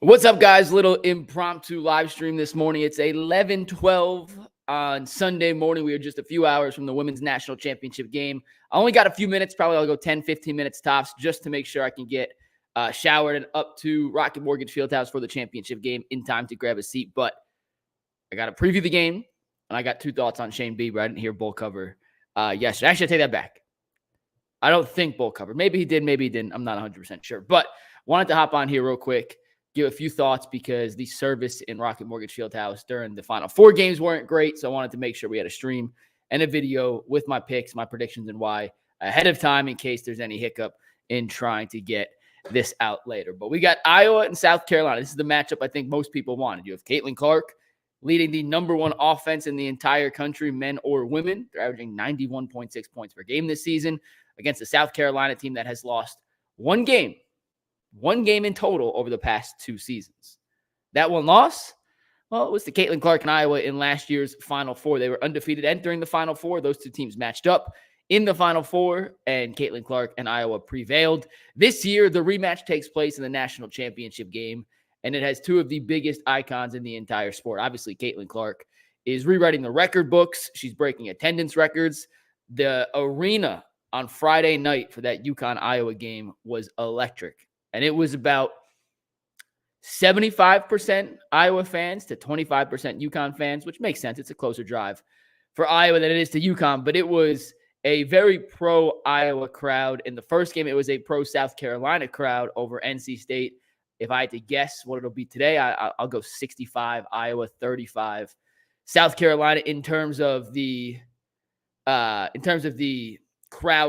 What's up, guys? Little impromptu live stream this morning. It's 11:12 on Sunday morning. We are just a few hours from the Women's National Championship game. I only got a few minutes. Probably I'll go 10, 15 minutes tops just to make sure I can get showered and up to Rocket Mortgage Fieldhouse for the championship game in time to grab a seat. But I got to preview the game, and I got two thoughts on Shane Bieber. I didn't hear Bull cover yesterday. Actually, I take that back. I don't think Bull covered. Maybe he did, maybe he didn't. I'm not 100% sure. But wanted to hop on here real quick, give a few thoughts because the service in Rocket Mortgage Fieldhouse during the Final Four games weren't great. So I wanted to make sure we had a stream and a video with my picks, my predictions, and why ahead of time in case there's any hiccup in trying to get this out later. But we got Iowa and South Carolina. This is the matchup I think most people wanted. You have Caitlin Clark leading the number one offense in the entire country, men or women. They're averaging 91.6 points per game this season against the South Carolina team that has lost one game in total over the past two seasons. That one loss, well, it was to Caitlin Clark and Iowa in last year's Final Four. They were undefeated entering the Final Four. Those two teams matched up in the Final Four, and Caitlin Clark and Iowa prevailed. This year, the rematch takes place in the national championship game, and it has two of the biggest icons in the entire sport. Obviously, Caitlin Clark is rewriting the record books. She's breaking attendance records. The arena on Friday night for that UConn-Iowa game was electric. And it was about 75% Iowa fans to 25% UConn fans, which makes sense. It's a closer drive for Iowa than it is to UConn. But it was a very pro-Iowa crowd. In the first game, it was a pro-South Carolina crowd over NC State. If I had to guess what it'll be today, I'll go 65, Iowa 35. South Carolina in terms of the crowd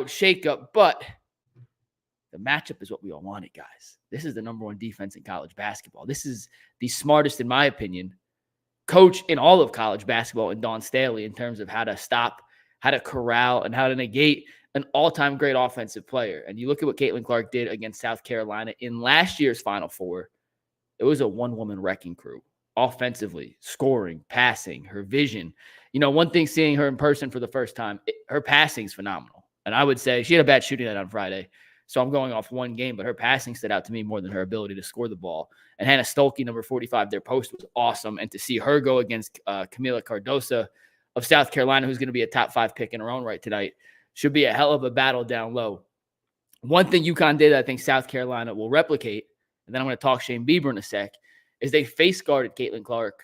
shakeup, but the matchup is what we all wanted, guys. This is the number one defense in college basketball. This is the smartest, in my opinion, coach in all of college basketball in Dawn Staley in terms of how to stop, how to corral, and how to negate an all-time great offensive player. And you look at what Caitlin Clark did against South Carolina in last year's Final Four. It was a one-woman wrecking crew. Offensively, scoring, passing, her vision. You know, one thing seeing her in person for the first time, her passing is phenomenal. And I would say she had a bad shooting night on Friday. So I'm going off one game, but her passing stood out to me more than her ability to score the ball. And Hannah Stolke, number 45, their post was awesome. And to see her go against Camila Cardosa of South Carolina, who's going to be a top 5 pick in her own right tonight, should be a hell of a battle down low. One thing UConn did I think South Carolina will replicate, and then I'm going to talk Shane Bieber in a sec, is they face guarded Caitlin Clark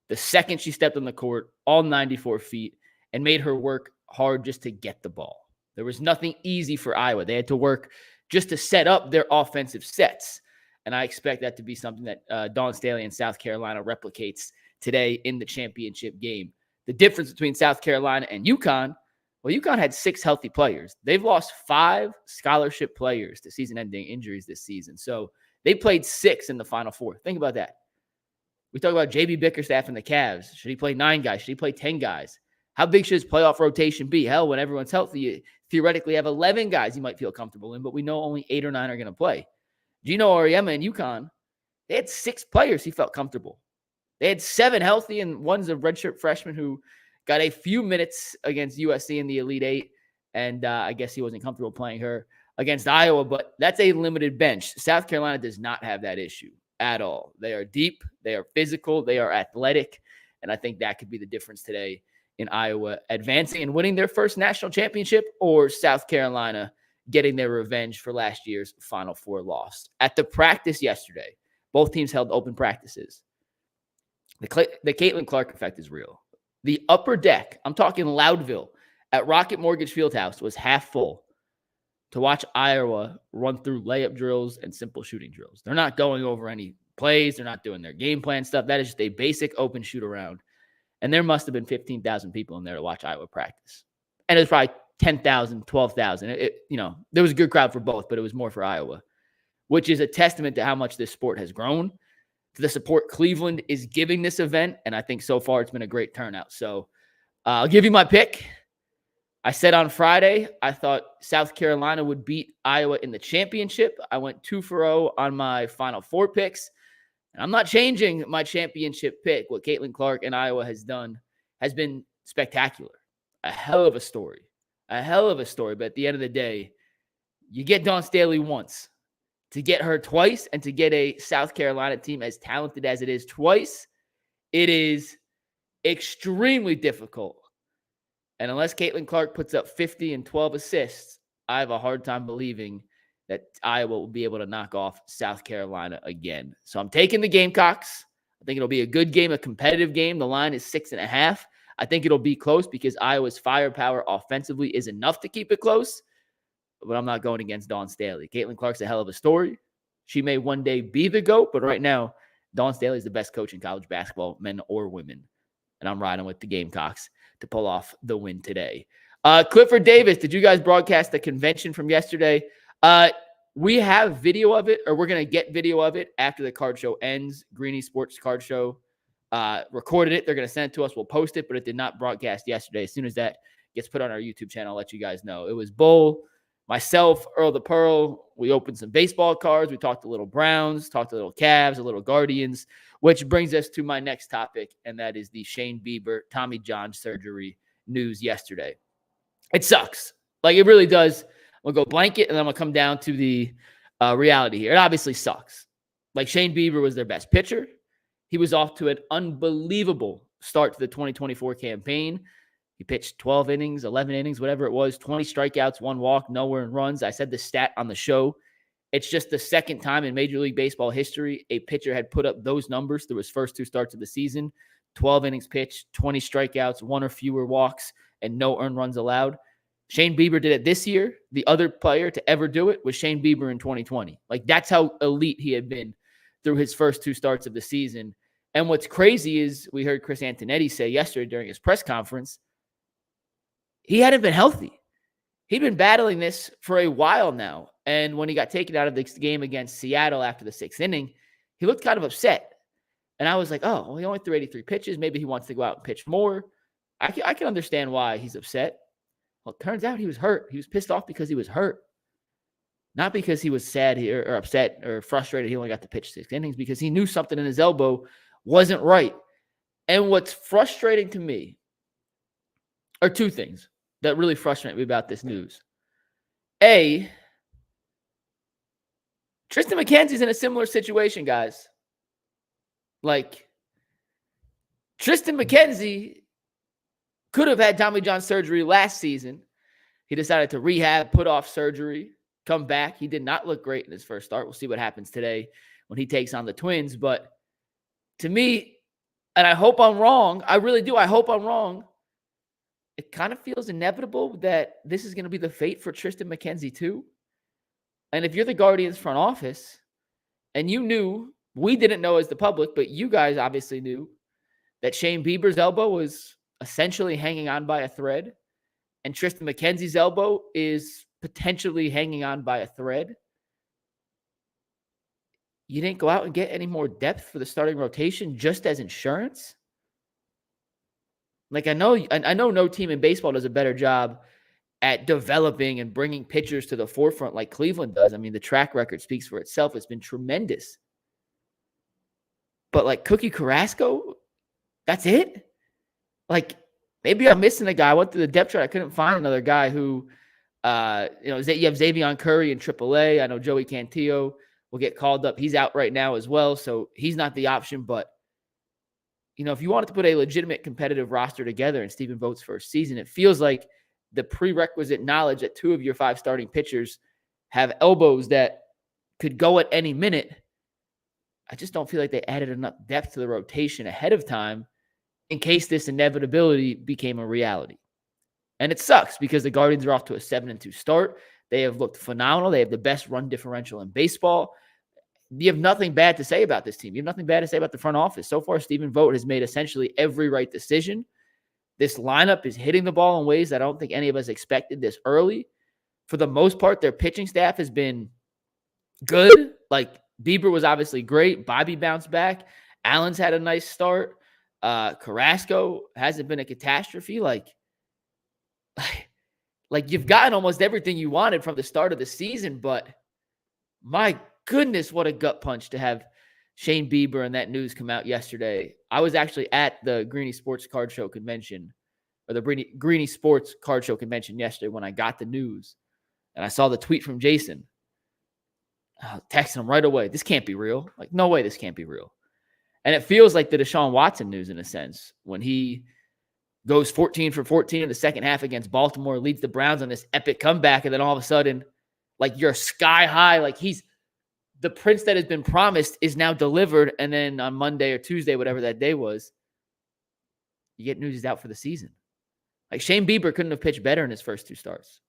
the second she stepped on the court, all 94 feet, and made her work hard just to get the ball. There was nothing easy for Iowa. They had to work just to set up their offensive sets. And I expect that to be something that Dawn Staley and South Carolina replicates today in the championship game. The difference between South Carolina and UConn, well, UConn had 6 healthy players. They've lost 5 scholarship players to season-ending injuries this season. So they played 6 in the Final Four. Think about that. We talk about J.B. Bickerstaff and the Cavs. Should he play 9 guys? Should he play 10 guys? How big should his playoff rotation be? Hell, when everyone's healthy, you theoretically have 11 guys you might feel comfortable in, but we know only 8 or 9 are going to play. Gino Auriemma and UConn, they had 6 players he felt comfortable. They had 7 healthy, and one's a redshirt freshman who got a few minutes against USC in the Elite 8, and I guess he wasn't comfortable playing her against Iowa, but that's a limited bench. South Carolina does not have that issue at all. They are deep, they are physical, they are athletic, and I think that could be the difference today in Iowa advancing and winning their first national championship, or South Carolina getting their revenge for last year's Final Four loss. At the practice yesterday, both teams held open practices. The Caitlin Clark effect is real. The upper deck, I'm talking Loudville, at Rocket Mortgage Fieldhouse was half full to watch Iowa run through layup drills and simple shooting drills. They're not going over any plays. They're not doing their game plan stuff. That is just a basic open shoot around. And there must have been 15,000 people in there to watch Iowa practice. And it was probably 10,000, 12,000. There was a good crowd for both, but it was more for Iowa, which is a testament to how much this sport has grown, to the support Cleveland is giving this event. And I think so far it's been a great turnout. So I'll give you my pick. I said on Friday, I thought South Carolina would beat Iowa in the championship. I went 2-0 on my Final Four picks. And I'm not changing my championship pick. What Caitlin Clark and Iowa has done has been spectacular. A hell of a story. But at the end of the day, you get Dawn Staley once. to get her twice and to get a South Carolina team as talented as it is twice, it is extremely difficult. And unless Caitlin Clark puts up 50 and 12 assists, I have a hard time believing that Iowa will be able to knock off South Carolina again. So I'm taking the Gamecocks. I think it'll be a good game, a competitive game. The line is 6.5. I think it'll be close because Iowa's firepower offensively is enough to keep it close. But I'm not going against Dawn Staley. Caitlin Clark's a hell of a story. She may one day be the GOAT, but right now, Dawn Staley is the best coach in college basketball, men or women. And I'm riding with the Gamecocks to pull off the win today. Clifford Davis, did you guys broadcast the convention from yesterday? We have video of it, or we're going to get video of it after the card show ends. Greeny Sports Card Show recorded it. They're going to send it to us. We'll post it, but it did not broadcast yesterday. As soon as that gets put on our YouTube channel, I'll let you guys know. It was Bull, myself, Earl the Pearl. We opened some baseball cards. We talked a little Browns, talked a little Cavs, a little Guardians, which brings us to my next topic, and that is the Shane Bieber Tommy John surgery news yesterday. It sucks. Like, it really does. I'm going to go blanket, and then I'm going to come down to the reality here. It obviously sucks. Like, Shane Bieber was their best pitcher. He was off to an unbelievable start to the 2024 campaign. He pitched 12 innings, 11 innings, whatever it was, 20 strikeouts, 1 walk, no earned runs. I said the stat on the show. It's just the second time in Major League Baseball history a pitcher had put up those numbers through his first 2 starts of the season. 12 innings pitched, 20 strikeouts, 1 or fewer walks, and no earned runs allowed. Shane Bieber did it this year. The other player to ever do it was Shane Bieber in 2020. Like, that's how elite he had been through his first 2 starts of the season. And what's crazy is we heard Chris Antonetti say yesterday during his press conference, he hadn't been healthy. He'd been battling this for a while now. And when he got taken out of the game against Seattle after the 6th inning, he looked kind of upset. And I was like, oh, well, he only threw 83 pitches. Maybe he wants to go out and pitch more. I can understand why he's upset. Well, it turns out he was hurt. He was pissed off because he was hurt. Not because he was sad or upset or frustrated he only got to pitch 6 innings, because he knew something in his elbow wasn't right. And what's frustrating to me are 2 things that really frustrate me about this news. A, Tristan McKenzie's in a similar situation, guys. Like, Tristan McKenzie could have had Tommy John surgery last season. He decided to rehab, put off surgery, come back. He did not look great in his first start. We'll see what happens today when he takes on the Twins. But to me, and I hope I'm wrong, I really do, I hope I'm wrong, it kind of feels inevitable that this is going to be the fate for Tristan McKenzie too. And if you're the Guardians front office and you knew, we didn't know as the public, but you guys obviously knew that Shane Bieber's elbow was essentially hanging on by a thread and Tristan McKenzie's elbow is potentially hanging on by a thread, you didn't go out and get any more depth for the starting rotation just as insurance? Like, I know no team in baseball does a better job at developing and bringing pitchers to the forefront like Cleveland does. I mean, the track record speaks for itself. It's been tremendous. But like Cookie Carrasco, that's it? Like, maybe I'm missing a guy. I went through the depth chart. I couldn't find another guy who, you have Xavion Curry in AAA. I know Joey Cantillo will get called up. He's out right now as well, so he's not the option. But, if you wanted to put a legitimate competitive roster together in Stephen Vogt's first season, it feels like the prerequisite knowledge that 2 of your 5 starting pitchers have elbows that could go at any minute. I just don't feel like they added enough depth to the rotation ahead of time in case this inevitability became a reality. And it sucks because the Guardians are off to a 7-2 start. They have looked phenomenal. They have the best run differential in baseball. You have nothing bad to say about this team. You have nothing bad to say about the front office. So far, Stephen Vogt has made essentially every right decision. This lineup is hitting the ball in ways that I don't think any of us expected this early. For the most part, their pitching staff has been good. Like, Bieber was obviously great. Bobby bounced back. Allen's had a nice start. Carrasco hasn't been a catastrophe. Like you've gotten almost everything you wanted from the start of the season, but my goodness, what a gut punch to have Shane Bieber and that news come out yesterday. I was actually at the Greeny Sports Card Show convention, or the Greeny Sports Card Show convention yesterday when I got the news, and I saw the tweet from Jason. Texting him right away. This can't be real. Like, no way this can't be real. And it feels like the Deshaun Watson news in a sense when he goes 14 for 14 in the second half against Baltimore, leads the Browns on this epic comeback, and then all of a sudden, like, you're sky high. Like, he's the prince that has been promised is now delivered. And then on Monday or Tuesday, whatever that day was, you get news he's out for the season. Like, Shane Bieber couldn't have pitched better in his first 2 starts.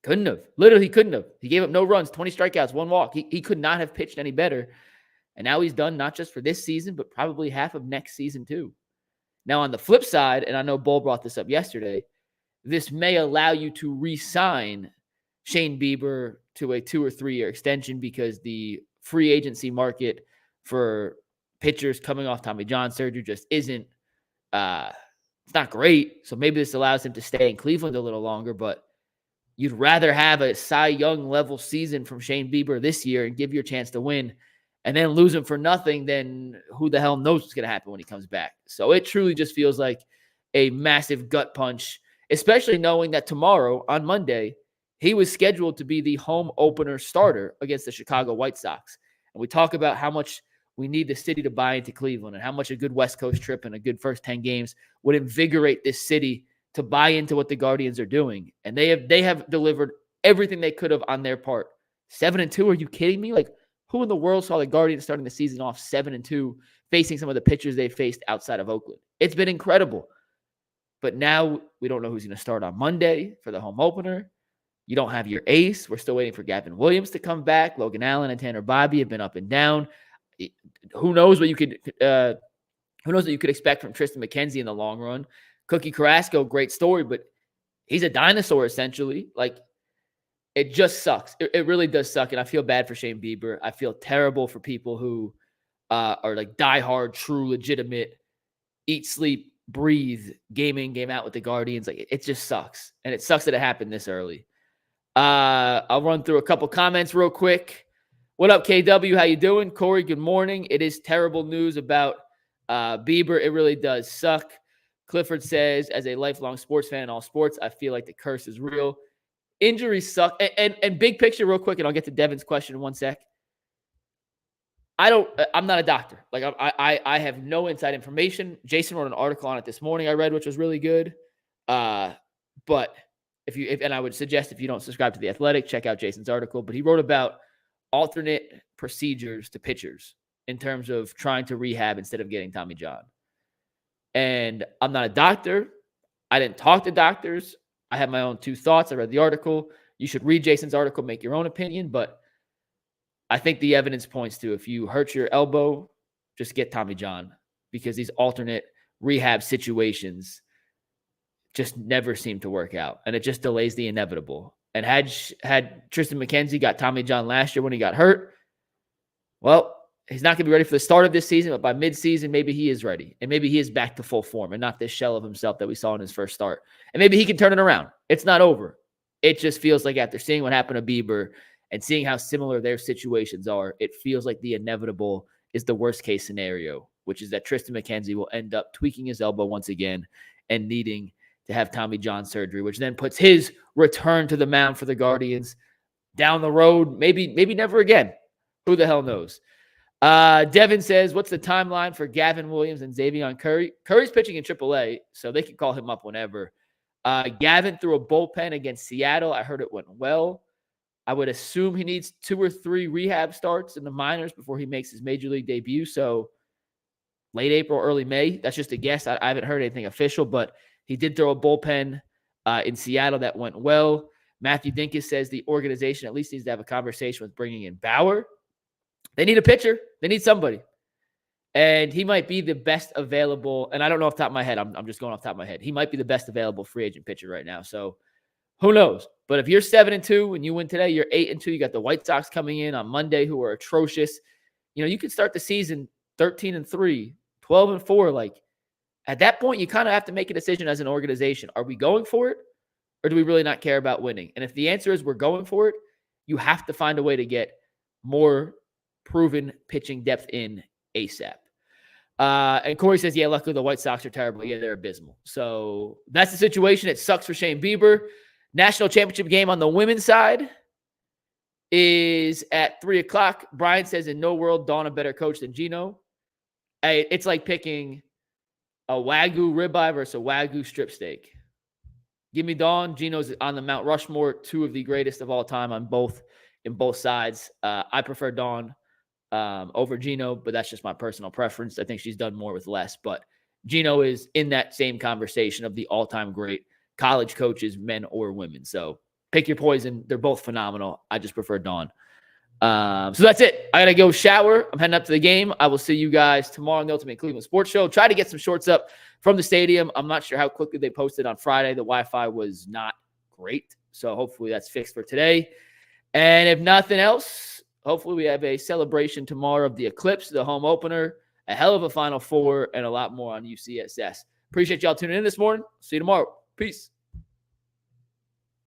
Couldn't have. Literally, he couldn't have. He gave up no runs, 20 strikeouts, 1 walk. He could not have pitched any better. And now he's done not just for this season, but probably half of next season too. Now, on the flip side, and I know Bull brought this up yesterday, this may allow you to re-sign Shane Bieber to a 2 or 3 year extension because the free agency market for pitchers coming off Tommy John surgery just isn't, it's not great. So maybe this allows him to stay in Cleveland a little longer, but you'd rather have a Cy Young level season from Shane Bieber this year and give you a chance to win and then lose him for nothing, then who the hell knows what's going to happen when he comes back. So it truly just feels like a massive gut punch, especially knowing that tomorrow on Monday, he was scheduled to be the home opener starter against the Chicago White Sox. And we talk about how much we need the city to buy into Cleveland and how much a good West Coast trip and a good first 10 games would invigorate this city to buy into what the Guardians are doing. And they have delivered everything they could have on their part. 7-2, are you kidding me? Like, who in the world saw the Guardians starting the season off 7-2, facing some of the pitchers they faced outside of Oakland? It's been incredible. But now we don't know who's going to start on Monday for the home opener. You don't have your ace. We're still waiting for Gavin Williams to come back. Logan Allen and Tanner Bobby have been up and down. Who knows what you could expect from Tristan McKenzie in the long run? Cookie Carrasco, great story, but he's a dinosaur essentially. Like, it just sucks. It really does suck. And I feel bad for Shane Bieber. I feel terrible for people who are like diehard, true, legitimate, eat, sleep, breathe, game in, game out with the Guardians. Like, it just sucks. And it sucks that it happened this early. I'll run through a couple comments real quick. What up, KW? How you doing? Corey, good morning. It is terrible news about Bieber. It really does suck. Clifford says, as a lifelong sports fan in all sports, I feel like the curse is real. Injuries suck. And big picture real quick, and I'll get to Devin's question in 1 sec. I'm not a doctor. Like, I have no inside information. Jason wrote an article on it this morning I read, which was really good. But and I would suggest if you don't subscribe to The Athletic, check out Jason's article. But he wrote about alternate procedures to pitchers in terms of trying to rehab instead of getting Tommy John. And I'm not a doctor. I didn't talk to doctors. I have my own 2 thoughts. I read the article. You should read Jason's article, make your own opinion. But I think the evidence points to if you hurt your elbow, just get Tommy John, because these alternate rehab situations just never seem to work out. And it just delays the inevitable. And had Tristan McKenzie got Tommy John last year when he got hurt, well, he's not going to be ready for the start of this season, but by midseason, maybe he is ready. And maybe he is back to full form and not this shell of himself that we saw in his first start. And maybe he can turn it around. It's not over. It just feels like after seeing what happened to Bieber and seeing how similar their situations are, it feels like the inevitable is the worst case scenario, which is that Tristan McKenzie will end up tweaking his elbow once again and needing to have Tommy John surgery, which then puts his return to the mound for the Guardians down the road. Maybe never again. Who the hell knows? Devin says, what's the timeline for Gavin Williams and Xavier Curry? Curry's pitching in AAA, so they can call him up whenever. Gavin threw a bullpen against Seattle. I heard it went well. I would assume he needs 2 or 3 rehab starts in the minors before he makes his major league debut. So late April, early May. That's just a guess. I haven't heard anything official, but he did throw a bullpen in Seattle that went well. Matthew Dinkus says the organization at least needs to have a conversation with bringing in Bauer. They need a pitcher. They need somebody. And he might be the best available. And I don't know off the top of my head. I'm just going off the top of my head. He might be the best available free agent pitcher right now. So who knows? But if you're 7-2 and you win today, you're 8-2. You got the White Sox coming in on Monday who are atrocious. You know, you could start the season 13-3, 12-4. Like, at that point, you kind of have to make a decision as an organization. Are we going for it? Or do we really not care about winning? And if the answer is we're going for it, you have to find a way to get more proven pitching depth in ASAP. And Corey says, yeah, luckily the White Sox are terrible. Yeah, they're abysmal. So that's the situation. It sucks for Shane Bieber. National championship game on the women's side. is at 3 o'clock. Brian says, in no world, Dawn a better coach than Gino. It's like picking a Wagyu ribeye versus a Wagyu strip steak. Give me Dawn. Gino's on the Mount Rushmore, two of the greatest of all time in both sides. I prefer Dawn over Gino, but that's just my personal preference. I think she's done more with less, but Gino is in that same conversation of the all-time great college coaches, men or women. So pick your poison. They're both phenomenal. I just prefer Dawn. So that's it. I got to go shower. I'm heading up to the game. I will see you guys tomorrow on the Ultimate Cleveland Sports Show. Try to get some shorts up from the stadium. I'm not sure how quickly they posted on Friday. The Wi-Fi was not great. So hopefully that's fixed for today. And if nothing else, hopefully we have a celebration tomorrow of the Eclipse, the home opener, a hell of a Final Four, and a lot more on UCSS. Appreciate y'all tuning in this morning. See you tomorrow. Peace.